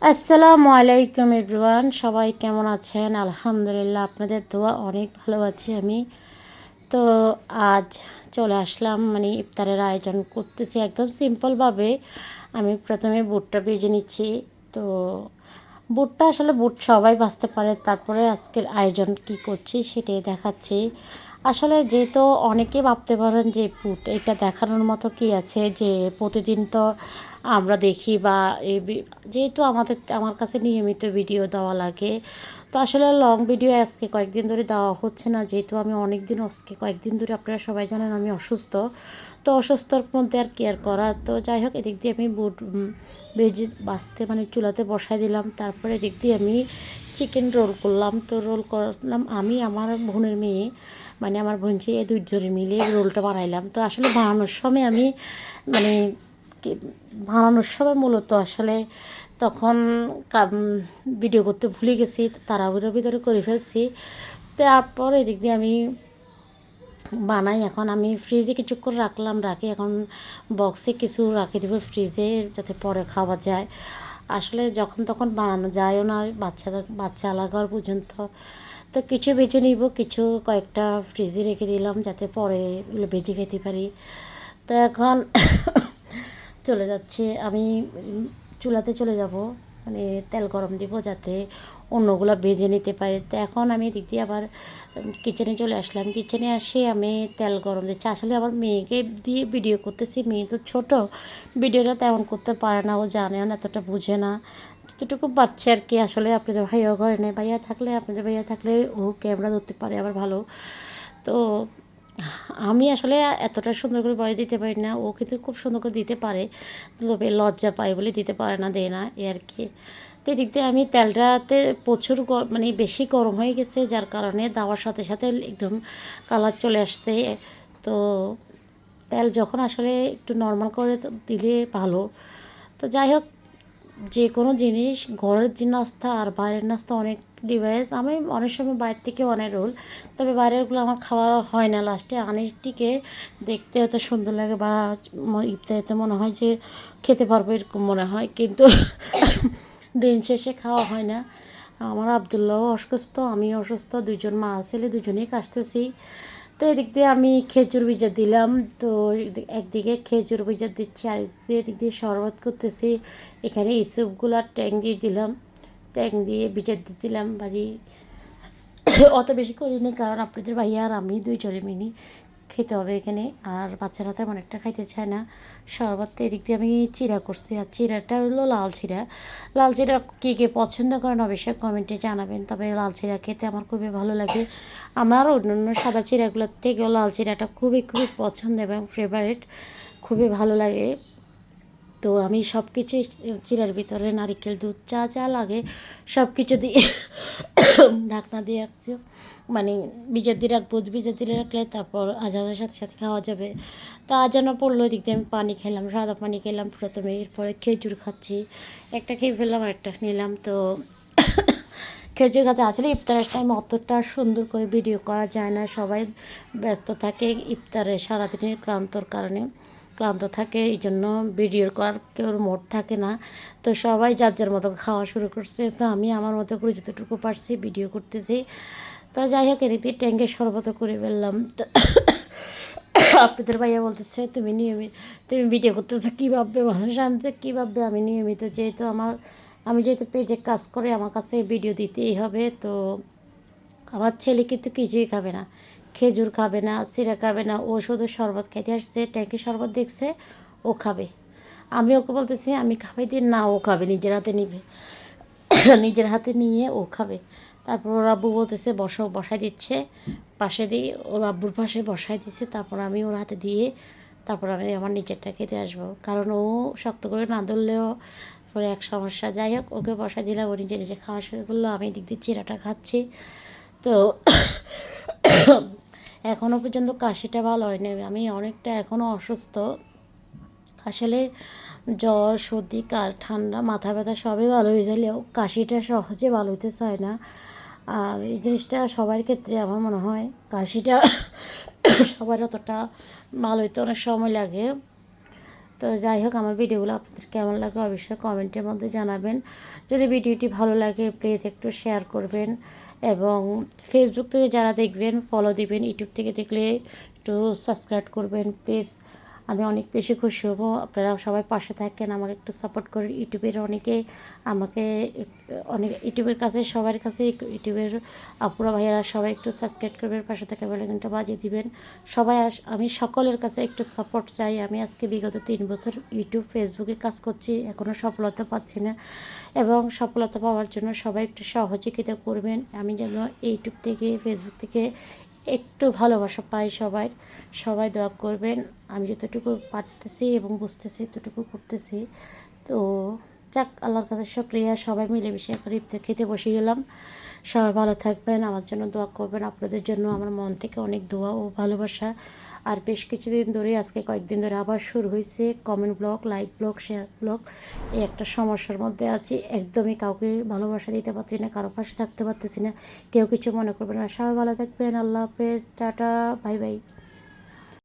আসসালামু আলাইকুম এভরিওয়ান, সবাই কেমন আছেন? আলহামদুলিল্লাহ, আপনাদের দোয়া অনেক ভালো আছি আমি। তো আজ চলে আসলাম, ইফতারের আয়োজন করতেছি একদম সিম্পলভাবে। আমি প্রথমে বুটটা ভেজে নিচ্ছি। তো বুটটা আসলে বুট সবাই ভাজতে পারে, তারপরে আজকের আয়োজন কি করছি সেটাই দেখাচ্ছি। আসলে যেহেতু অনেকে ভাবতে পারেন যে বুট এটা দেখানোর মতো কী আছে, যে প্রতিদিন তো আমরা দেখি বা যেহেতু আমার কাছে নিয়মিত ভিডিও দেওয়া লাগে, তো আসলে লং ভিডিও আজকে কয়েকদিন ধরে দেওয়া হচ্ছে না, যেহেতু আমি অনেক দিন আজকে কয়েকদিন ধরে আপনারা সবাই জানেন আমি অসুস্থ। তো অসুস্থর মধ্যে আর কেয়ার করা, তো যাই হোক, এদিক দিয়ে আমি বুট ভেজে বাঁচতে চুলাতে বসাই দিলাম। তারপরে এদিক দিয়ে আমি চিকেন রোল করলাম। তো রোল করলাম আমি, আমার বোনের মেয়ে, আমার বোনঝি, এই দুইজনে মিলে রোলটা বানাইলাম। তো আসলে বানানোর সময় আমি মানে বানানোর সময় মূলত আসলে তখন ভিডিও করতে ভুলে গেছি, তাড়াহুড়োর ভিতরে করে ফেলছি। তারপর এদিক দিয়ে আমি বানাই। এখন আমি ফ্রিজে কিছুক্ষণ রাখি, এখন বক্সে কিছু রাখি দেবো ফ্রিজে, যাতে পরে খাওয়া যায়। আসলে যখন তখন বানানো যায়ও না বাচ্চা লাগার পর্যন্ত। তো কিছু বেছে নিব, কিছু কয়েকটা ফ্রিজে রেখে দিলাম যাতে পরে এগুলো বেছে খেতে পারি। তো এখন চলে যাচ্ছে আমি চুলাতে চলে যাব, তেল গরম দিব যাতে অন্যগুলো ভেজে নিতে পারে। তো এখন আমি এদিক দিয়ে আবার কিচেনে চলে আসলাম। কিচেনে আসে আমি তেল গরম দিচ্ছি। আসলে আমার মেয়েকে দিয়ে ভিডিও করতেছি, মেয়ে তো ছোটো, ভিডিওটা তেমন করতে পারে না, ও জানে না, এতটা বুঝে না, যতটুকু বাচ্চা আর কি। আসলে আপনাদের ভাইয়াও ঘরে নেই, আপনাদের ভাইয়া থাকলে ও ক্যামেরা ধরতে পারে আবার ভালো। তো আমি আসলে এতটা সুন্দর করে ভয়েস দিতে পারি না, ও কিন্তু খুব সুন্দর করে দিতে পারে, তবে লজ্জা পায় বলে দিতে পারে না, দেয় না, এ আর কি। তো এদিক দিয়ে আমি তেলটাতে প্রচুর বেশি গরম হয়ে গেছে, যার কারণে দেওয়ার সাথে সাথে একদম কালার চলে আসছে। তো তেল যখন আসলে একটু নর্মাল করে দিলে ভালো। তো যাই হোক, যে কোনো জিনিস ঘরের যে নাস্তা আর বাইরের নাস্তা অনেক ডিফারেন্স। আমি অনেক সময় বাইরে থেকে অনেক রোল, তবে বাইরেরগুলো আমার খাওয়া হয় না, লাস্টে আনিসটিকে দেখতে হয়তো সুন্দর লাগে বা ইফতারিতে মনে হয় যে খেতে পারবো এরকম মনে হয়, কিন্তু দিন শেষে খাওয়া হয় না। আমার আবদুল্লাহও অসুস্থ, আমিও অসুস্থ, দুজন মা ছেলে দুজনেই কাশতেছি। তো এদিক দিয়ে আমি খেজুর ভিজা দিলাম। তো একদিকে খেজুর ভিজা দিচ্ছি, আরেকদিকে এদিক দিয়ে শরবত করতেছি। এখানে ইসুপগুলার ট্যাং দিয়ে দিলাম, ট্যাং দিয়ে ভিজা দিয়ে দিলাম ভাজি। অত বেশি করিনি, কারণ আপনাদের ভাইয়া আর আমি দুইজনে মিনি খেতে হবে এখানে, আর বাচ্চারা তেমন একটা খাইতে চায় না। শরবত এদিক দিয়ে আমি চিড়া করছি, আর চিড়াটা হলো লাল চিড়া। লাল চিড়া কে কে পছন্দ করেন অবশ্যই কমেন্টে জানাবেন, তবে লাল চিড়া খেতে আমার খুবই ভালো লাগে। আমার অন্যান্য সাদা চিড়াগুলোর থেকেও লাল চিড়াটা খুবই খুবই পছন্দ এবং ফেভারিট, খুবই ভালো লাগে। তো আমি সব কিছুই চিড়ার ভিতরে নারিকেল দুধ যা যা লাগে সব কিছু দিয়ে ঢাকনা দিয়ে রাখছি, ভিজে দিয়ে রাখবো। ভিজে দিয়ে রাখলে তারপর আজানের সাথে সাথে খাওয়া যাবে। তো আজানও পড়লো, এদিক দিয়ে আমি পানি খেলাম, সাদা পানি খেলাম প্রথমে, এরপরে খেজুর খাচ্ছি, একটা খেয়ে ফেললাম আর একটা নিলাম। তো খেজুর খাতে আসলে ইফতারের টাইম অতটা সুন্দর করে ভিডিও করা যায় না, সবাই ব্যস্ত থাকে ইফতারে, সারাদিনের ক্লান্ত থাকে, এই জন্য ভিডিও করার কেউ মোড থাকে না। তো সবাই যার যার মতো খাওয়া শুরু করছে, তো আমি আমার মতো করে যতটুকু পারছি ভিডিও করতেছি। তো যাই হোক, এদিকে ট্যাঙ্কের শরবত করে ফেললাম। তো আপনাদের ভাইয়া বলতেছে তুমি ভিডিও করতেছো কী ভাববে মানুষ, আমি কী ভাববে, আমি নিয়মিত যেহেতু আমি যেহেতু পেজে কাজ করে আমার কাছে ভিডিও দিতেই হবে। তো আমার ছেলে কিন্তু কিছুই খাবে না, খেজুর খাবে না, সিরা খাবে না, ও শুধু শরবত খাইতে আসছে, ট্যাঙ্কি শরবত দেখছে, ও খাবে। আমি ওকে বলতেছি আমি খাবাই দিই, না ও খাবে, নিজের হাতে নিবে, নিজের হাতে নিয়ে ও খাবে। তারপর ওর আব্বু বলতেছে বসাই দিচ্ছে পাশে দিয়ে, ওর আব্বুর পাশে বসাই দিচ্ছে, তারপর আমি ওর হাতে দিয়ে তারপর আমি আমার নিজেরটা খেতে আসবো, কারণ ও শক্ত করে না ধরলেও পরে এক সমস্যা। যাই হোক, ওকে বসাই দিলাম, ও নিজে নিজে খাওয়া শুরু করলো, আমি দিক দিয়ে চিরাটা খাচ্ছি। তো এখনও পর্যন্ত কাশিটা ভালো হয়নি, আমি অনেকটা এখনও অসুস্থ। আসলে জ্বর সর্দি ঠান্ডা মাথা ব্যথা সবই ভালো হয়ে গেলেও কাশিটা সহজে ভালো হতে চায় না। আর এই জিনিসটা সবার ক্ষেত্রে আমার মনে হয় কাশিটা সবার অতটা ভালো হইতে অনেক সময় লাগে। তো যাই হোক, আমার ভিডিওগুলো আপনাদের কেমন লাগে অবশ্যই কমেন্টের মধ্যে জানাবেন। যদি ভিডিওটি ভালো লাগে প্লিজ একটু শেয়ার করবেন, এবং ফেসবুক থেকে যারা দেখবেন ফলো দিবেন, ইউটিউব থেকে দেখলে একটু সাবস্ক্রাইব করবেন প্লিজ। আমি অনেক বেশি খুশি হব, আপনারা সবাই পাশে থাকেন, আমাকে একটু সাপোর্ট করেন। ইউটিউবের অনেকে আমাকে অনেক, ইউটিউবের কাছে সবার কাছে, ইউটিউবের আপুরা ভাইয়ারা সবাই একটু সাবস্ক্রাইব করবেন, পাশে থাকা বেলাইকনটা বাজিয়ে দিবেন। সবাই আমি সকলের কাছে একটু সাপোর্ট চাই। আমি আজকে বিগত 3 বছর ইউটিউব ফেসবুকে কাজ করছি, এখনও সফলতা পাচ্ছি না, এবং সফলতা পাওয়ার জন্য সবাই একটু সহযোগিতা করবেন। আমি যেন ইউটিউব থেকে ফেসবুক থেকে একটু ভালোবাসা পাই। সবাই দোয়া করবেন। আমি যতটুকু পারতেছি এবং বুঝতেছি ততটুকু করতেছি। তো যাক, আল্লাহর কাছে শুকরিয়া। সবাই মিলেমিশে এখন ইফতার খেতে বসে গেলাম। সবাই ভালো থাকবেন, আমার জন্য দোয়া করবেন। আপনাদের জন্য আমার মন থেকে অনেক দোয়া ও ভালোবাসা। আর বেশ কিছুদিন ধরে, আজকে কয়েকদিন ধরে আবার শুরু হয়েছে comment blog, like blog, share blog. এই একটা সমস্যার মধ্যে আছি, একদমই কাউকে ভালোবাসা দিতে পারছি না, কারো পাশে থাকতে পারতেছি না। কেউ কিছু মনে করবেন না, সবাই ভালো থাকবেন। আল্লাহ হাফেজ, টাটা, বাই বাই।